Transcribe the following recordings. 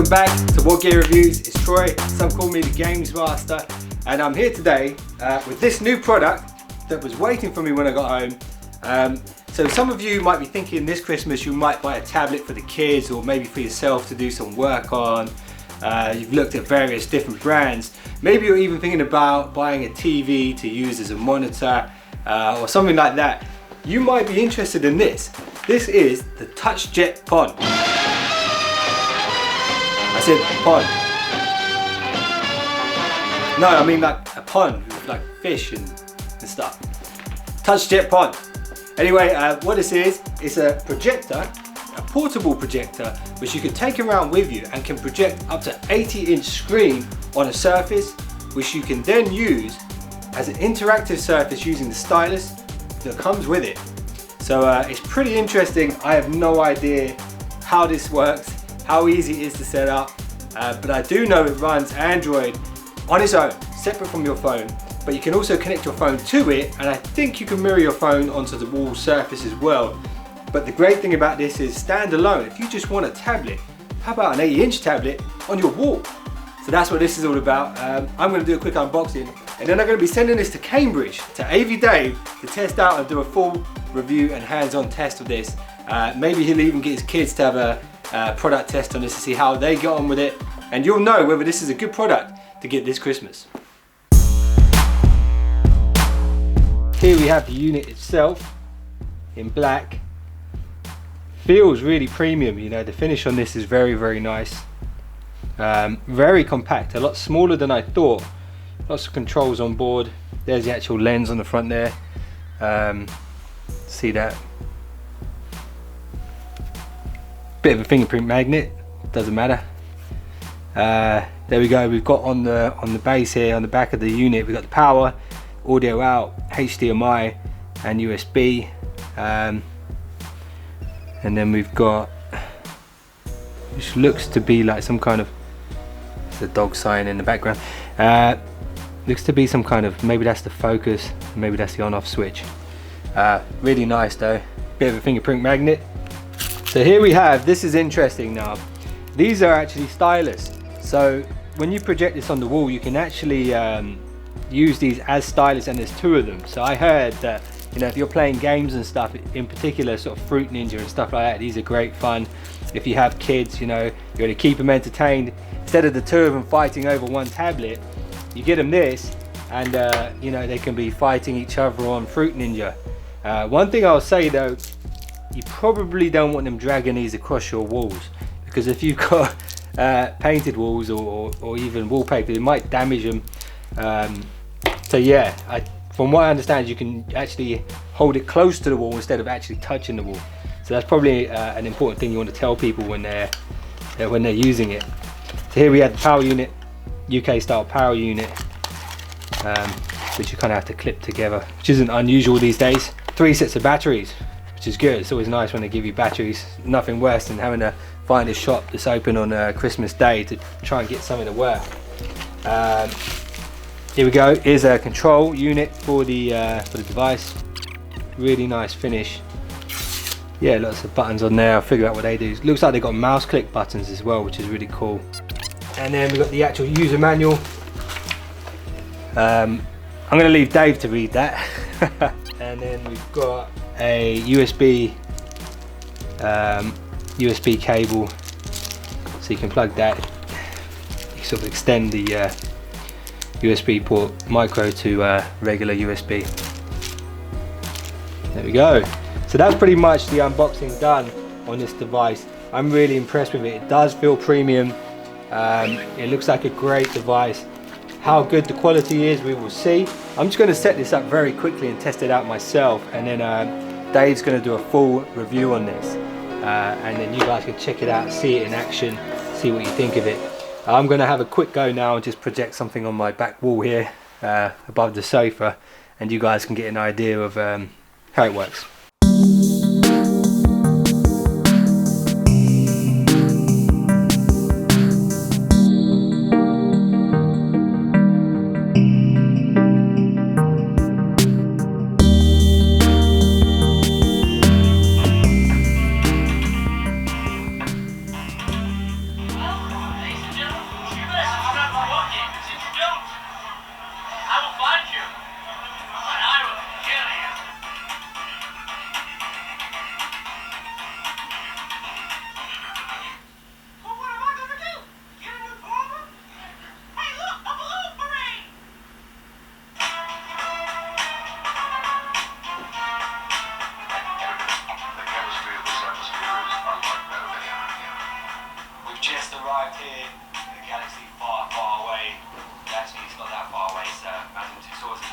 Welcome back to What Gear Reviews. It's Troy, some call me the Games Master, and I'm here today with this new product that was waiting for me when I got home. So some of you might be thinking this Christmas you might buy a tablet for the kids or maybe for yourself to do some work on. You've looked at various different brands. Maybe you're even thinking about buying a TV to use as a monitor or something like that. You might be interested in this. This is the Touchjet Pond. I said pond. No, I mean like a pond with like fish and stuff. Touchjet Pond. Anyway, what this is, it's a projector, a portable projector, which you can take around with you and can project up to 80-inch screen on a surface, which you can then use as an interactive surface using the stylus that comes with it. So it's pretty interesting. I have no idea how this works, how easy it is to set up, but I do know it runs Android on its own, separate from your phone, but you can also connect your phone to it, and I think you can mirror your phone onto the wall surface as well. But the great thing about this is standalone. If you just want a tablet, how about an 80-inch tablet on your wall? So that's what this is all about. I'm going to do a quick unboxing, and then I'm going to be sending this to Cambridge, to AV Dave, to test out and do a full review and hands-on test of this. Maybe he'll even get his kids to have a product test on this to see how they get on with it, and you'll know whether this is a good product to get this Christmas. Here we have the unit itself in black. Feels really premium, you know, the finish on this is very nice. Very compact, a lot smaller than I thought. Lots of controls on board. There's the actual lens on the front there. See that? Bit of a fingerprint magnet, doesn't matter. There we go. We've got on the base here, on the back of the unit, we've got the power, audio out, HDMI and USB, and then we've got, which looks to be like some kind of, there's a dog sign in the background, looks to be some kind of, maybe that's the focus, maybe that's the on-off switch. Really nice though, bit of a fingerprint magnet. So here we have, this is interesting now, these are actually stylus. So when you project this on the wall, you can actually use these as stylus, and there's two of them. So I heard that, you know, if you're playing games and stuff, in particular sort of Fruit Ninja and stuff like that, these are great fun. If you have kids, you know, you want to keep them entertained, instead of the two of them fighting over one tablet, you get them this, and you know, they can be fighting each other on Fruit Ninja. One thing I'll say though, you probably don't want them dragging these across your walls, because if you've got painted walls or even wallpaper, it might damage them. So yeah, from what I understand, you can actually hold it close to the wall instead of actually touching the wall. So that's probably an important thing you want to tell people when they're using it. So here we have the power unit, UK style power unit, which you kind of have to clip together, which isn't unusual these days. 3 sets of batteries, which is good. It's always nice when they give you batteries. Nothing worse than having to find a shop that's open on Christmas Day to try and get something to work. Here we go. Here's a control unit for the device. Really nice finish. Yeah, lots of buttons on there. I'll figure out what they do. Looks like they've got mouse click buttons as well, which is really cool. And then we've got the actual user manual. I'm going to leave Dave to read that. And then we've got a USB cable, so you can plug that. You sort of extend the USB port micro to regular USB. There we go. So that's pretty much the unboxing done on this device. I'm really impressed with it. It does feel premium. It looks like a great device. How good the quality is, we will see. I'm just going to set this up very quickly and test it out myself, and then Dave's going to do a full review on this, and then you guys can check it out, see it in action, see what you think of it. I'm going to have a quick go now and just project something on my back wall here above the sofa, and you guys can get an idea of how it works.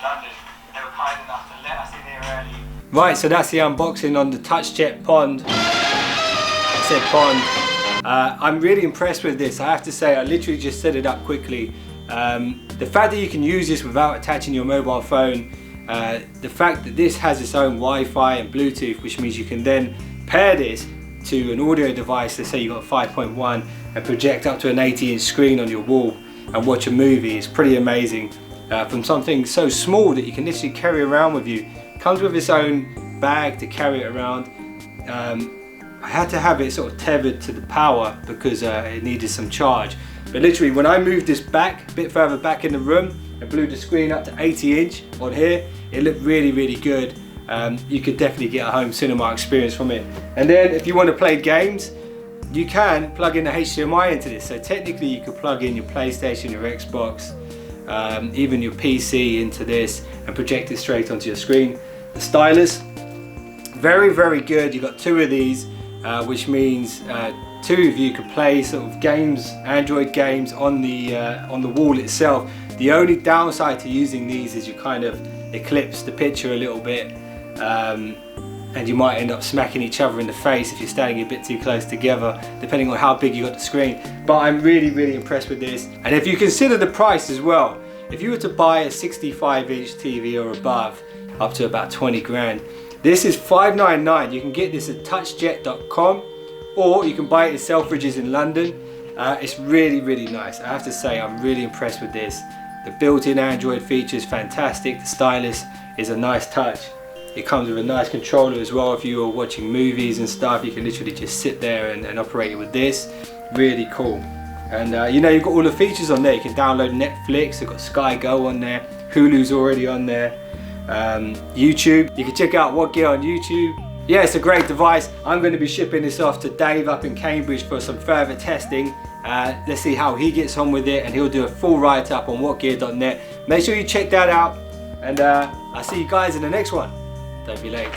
London. They were kind enough to let us in here early. Right, so that's the unboxing on the Touchjet Pond. I said Pond. I'm really impressed with this. I have to say, I literally just set it up quickly. The fact that you can use this without attaching your mobile phone, the fact that this has its own Wi-Fi and Bluetooth, which means you can then pair this to an audio device. Let's say you've got 5.1 and project up to an 80-inch screen on your wall and watch a movie. It's pretty amazing. From something so small that you can literally carry around with you. Comes with its own bag to carry it around. I had to have it sort of tethered to the power because it needed some charge. But literally when I moved this back, a bit further back in the room and blew the screen up to 80-inch on here, it looked really good. You could definitely get a home cinema experience from it. And then if you want to play games, you can plug in the HDMI into this. So technically you could plug in your PlayStation, your Xbox, even your PC into this and project it straight onto your screen. The Stylus, very good. You've got two of these, which means two of you could play sort of games, Android games on the wall itself. The only downside to using these is you kind of eclipse the picture a little bit, and you might end up smacking each other in the face if you're standing a bit too close together, depending on how big you got the screen. But I'm really impressed with this. And if you consider the price as well, if you were to buy a 65-inch TV or above, up to about 20 grand, this is $599. You can get this at touchjet.com, or you can buy it in Selfridges in London. It's really nice. I have to say, I'm really impressed with this. The built-in Android features fantastic. The Stylus is a nice touch. It comes with a nice controller as well. If you are watching movies and stuff, you can literally just sit there and operate it with this. Really cool. And you know, you've got all the features on there. You can download Netflix, you've got Sky Go on there, Hulu's already on there, YouTube. You can check out What Gear on YouTube. Yeah, it's a great device. I'm going to be shipping this off to Dave up in Cambridge for some further testing. Let's see how he gets on with it, and he'll do a full write-up on whatgear.net. Make sure you check that out, and I'll see you guys in the next one. Don't be late.